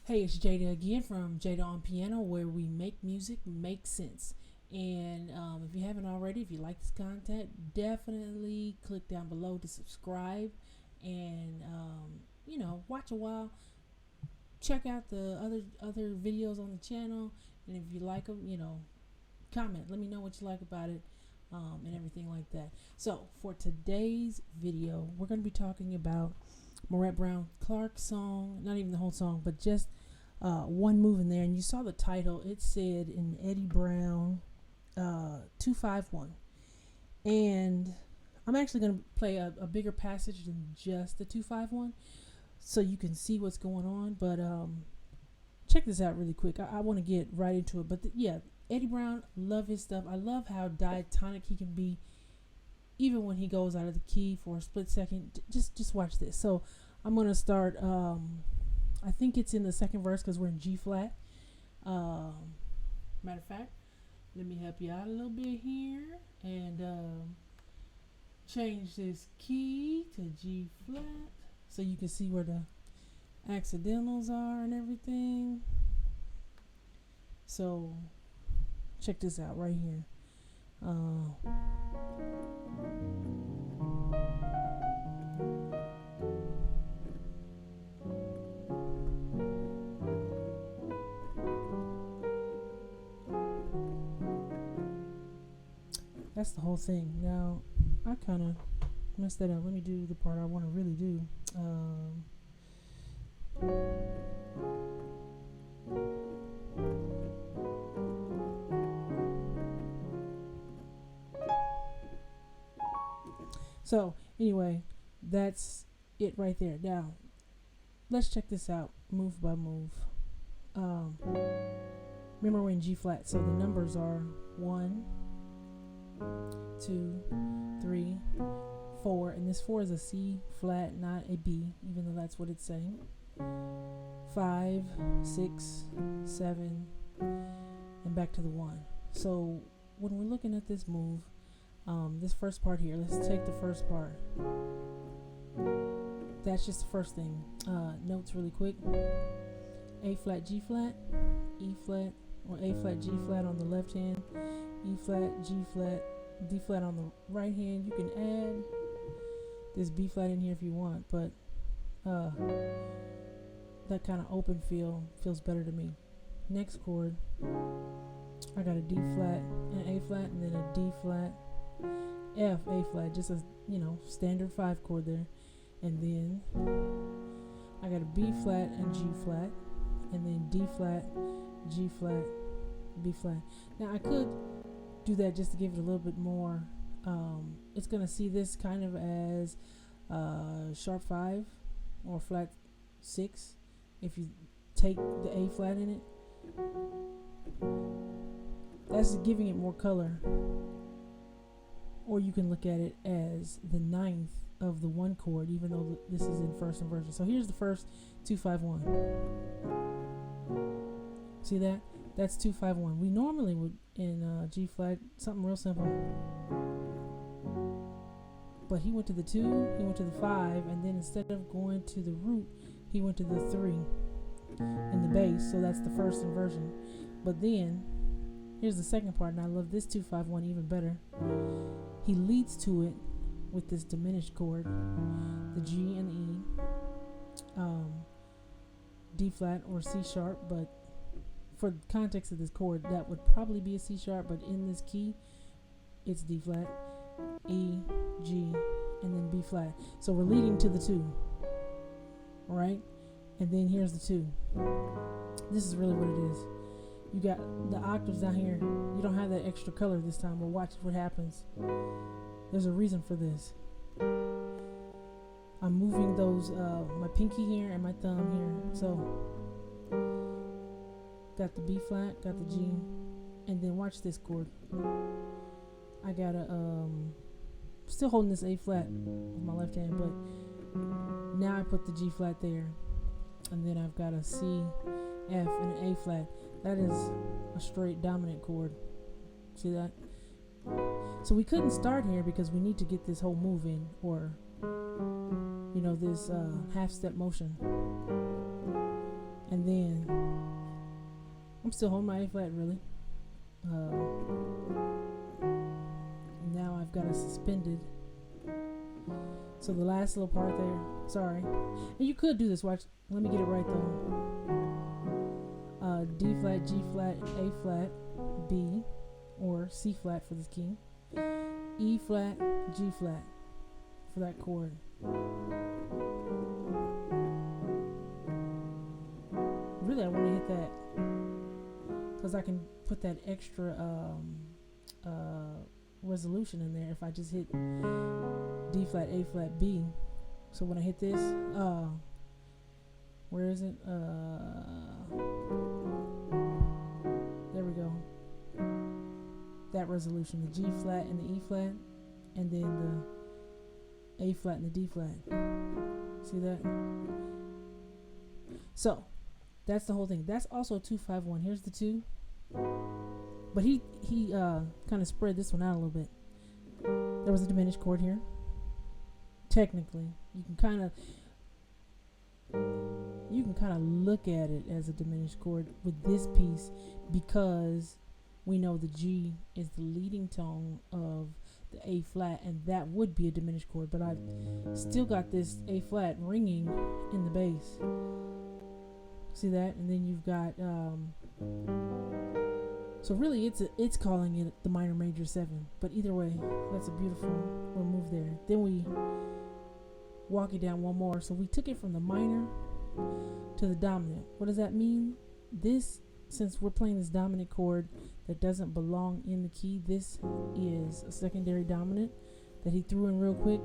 Hey, it's Jada again from Jada on Piano, where we make music make sense. And if you haven't already, if you like this content, definitely click down below to subscribe and watch a while. Check out the other videos on the channel, and if you like them, comment. Let me know what you like about it, and everything like that. So for today's video, we're going to be talking about Moret Brown Clark's song, not even the whole song, but just one move in there. And you saw the title, it said in Eddie Brown 251. And I'm actually going to play a bigger passage than just the 251 so you can see what's going on. But check this out really quick. I want to get right into it. But Eddie Brown, love his stuff. I love how diatonic he can be even when he goes out of the key for a split second. Just watch this. So I'm going to start, I think it's in the second verse because we're in G flat. Matter of fact, let me help you out a little bit here and change this key to G flat so you can see where the accidentals are and everything. So check this out right here. That's the whole thing. Now, I kind of messed that up. Let me do the part I want to really do. So, anyway, that's it right there. Now, let's check this out move by move. Remember, we're in G flat, so the numbers are 1, 2, 3, 4, and this 4 is a C flat, not a B, even though that's what it's saying. 5, 6, 7, and back to the 1. So when we're looking at this move, this first part here, let's take the first part. That's just the first thing. Notes really quick. A flat, G flat, E flat, or A flat, G flat on the left hand, E flat, G flat, D flat on the right hand. You can add this B flat in here if you want, but that kind of open feel feels better to me. Next chord, I got a D flat and A flat, and then a D flat, F, A flat, just a standard 5 chord there, and then I got a B flat and G flat, and then D flat, G flat, B flat. Now I could do that just to give it a little bit more. It's gonna see this kind of as sharp 5 or flat 6 if you take the A flat in it. That's giving it more color. Or you can look at it as the 9th of the 1 chord, even though this is in first inversion. So here's the first 251. See that? That's 251. We normally would in G flat, something real simple. But he went to the 2, he went to the 5, and then instead of going to the root, he went to the 3 in the bass. So that's the first inversion. But then here's the second part, and I love this 251 even better. He leads to it with this diminished chord, the G and the E, D flat or C sharp, but for the context of this chord, that would probably be a C sharp, but in this key, it's D flat, E, G, and then B flat. So we're leading to the 2, right? And then here's the 2. This is really what it is. You got the octaves down here. You don't have that extra color this time. Well, watch what happens. There's a reason for this. I'm moving those, my pinky here and my thumb here. So, got the B flat, got the G, and then watch this chord. I got still holding this A flat with my left hand, but now I put the G flat there. And then I've got a C, F, and an A flat. That is a straight dominant chord. See that? So we couldn't start here because we need to get this whole move in, or this half step motion. and then I'm still holding my A flat really. Now I've got it suspended. So the last little part there, sorry. And you could do this, watch, let me get it right though. D flat, G flat, A flat, B, or C flat for this key. E flat, G flat for that chord. Really I want to hit that because I can put that extra resolution in there if I just hit D flat, A flat, B. So when I hit this, where is it? There we go. That resolution, the G flat and the E flat, and then the A flat and the D flat. See that? So that's the whole thing. That's also 2-5-1. Here's the 2. But he kind of spread this one out a little bit. There was a diminished chord here. Technically, you can kind of look at it as a diminished chord with this piece because we know the G is the leading tone of the A flat, and that would be a diminished chord. But I've still got this A flat ringing in the bass. See that? And then you've got so really it's calling it the minor major 7, but either way, that's a beautiful little move there. Then we walk it down one more. So we took it from the minor to the dominant. What does that mean? This, since we're playing this dominant chord that doesn't belong in the key, this is a secondary dominant that he threw in real quick,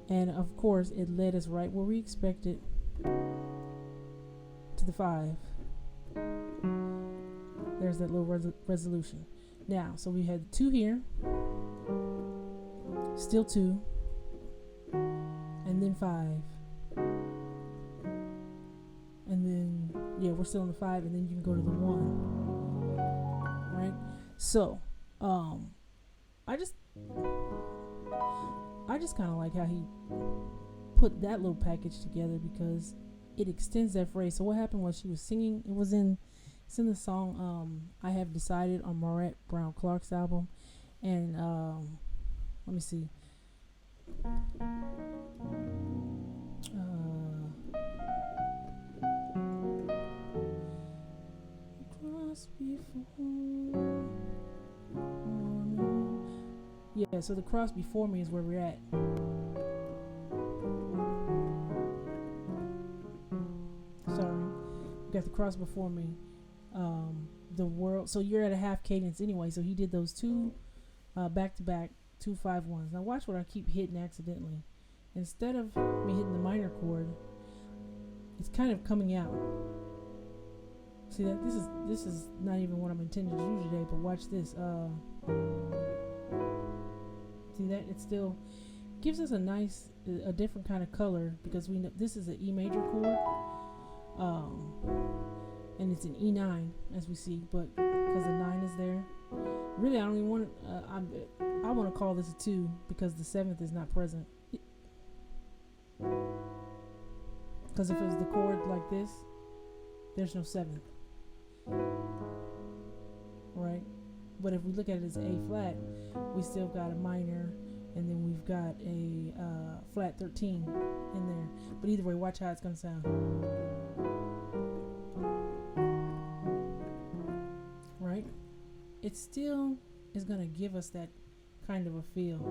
and of course it led us right where we expected, to the 5. There's that little resolution. Now, so we had 2 here, still 2, and then 5, and then yeah, we're still in the 5, and then you can go to the 1, right? So I just kind of like how he put that little package together because it extends that phrase. So what happened was she was singing, it's in the song I Have Decided on Maurette Brown Clark's album, and let me see, yeah, so the cross before me is where we're at. Sorry, we got the cross before me. The world, so you're at a half cadence anyway, so he did those 2 back to back 2-5-1s. Now watch what I keep hitting accidentally. Instead of me hitting the minor chord, it's kind of coming out. See that? This is not even what I'm intending to do today, but watch this. See that? It still gives us a different kind of color because we know this is an E major chord. And it's an E9 as we see, but because the 9 is there, really I don't even want I want to call this a 2 because the 7th is not present. Because if it was the chord like this, there's no 7th, right? But if we look at it as A flat, we still got a minor, and then we've got a flat 13 in there. But either way, watch how it's gonna sound. Right? It still is going to give us that kind of a feel.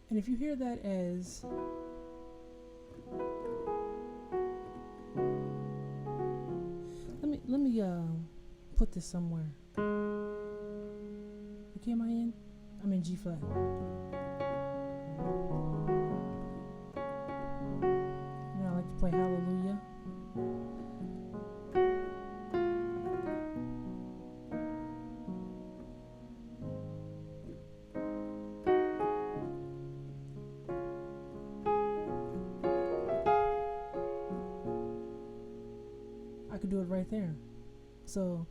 And if you hear that as let me put this somewhere. What key am I in? I'm in G flat. You know, I like to play Hallelujah. Do it right there. So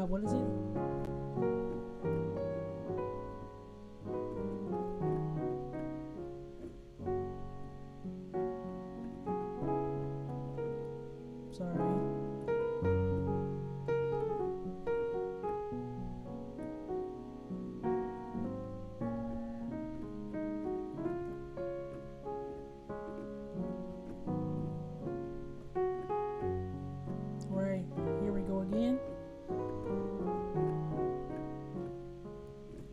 what is it?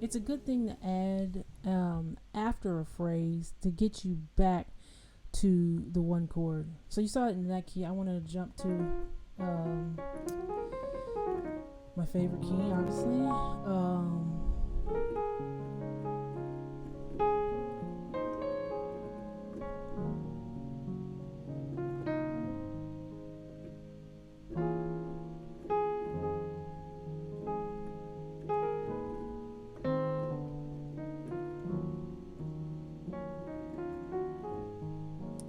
It's a good thing to add after a phrase to get you back to the one chord. So you saw it in that key. I want to jump to my favorite key, obviously.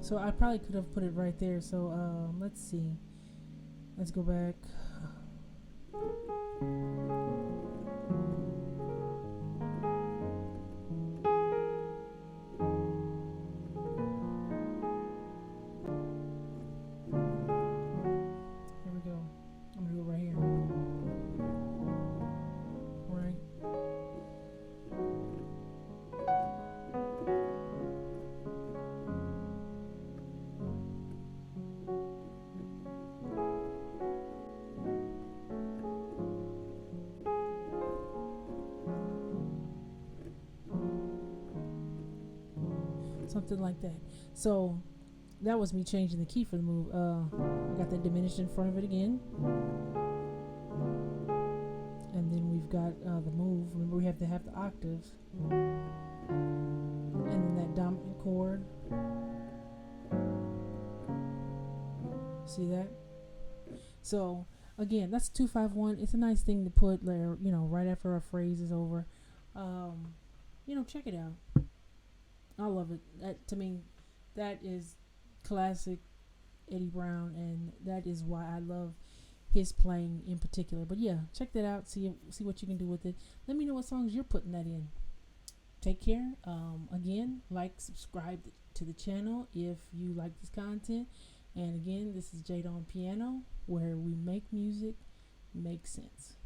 So I probably could have put it right there. So let's see. Let's go back. Here we go. I'm gonna do it right here. Right. Something like that. So that was me changing the key for the move. I got that diminished in front of it again, and then we've got the move. Remember, we have to have the octaves, and then that dominant chord. See that? So again, that's 2-5-1. It's a nice thing to put there, right after a phrase is over. Check it out. I love it. That, to me, that is classic Eddie Brown, and that is why I love his playing in particular. But yeah, check that out. See what you can do with it. Let me know what songs you're putting that in. Take care. Again, subscribe to the channel if you like this content. And again, this is Jada on piano, where we make music make sense.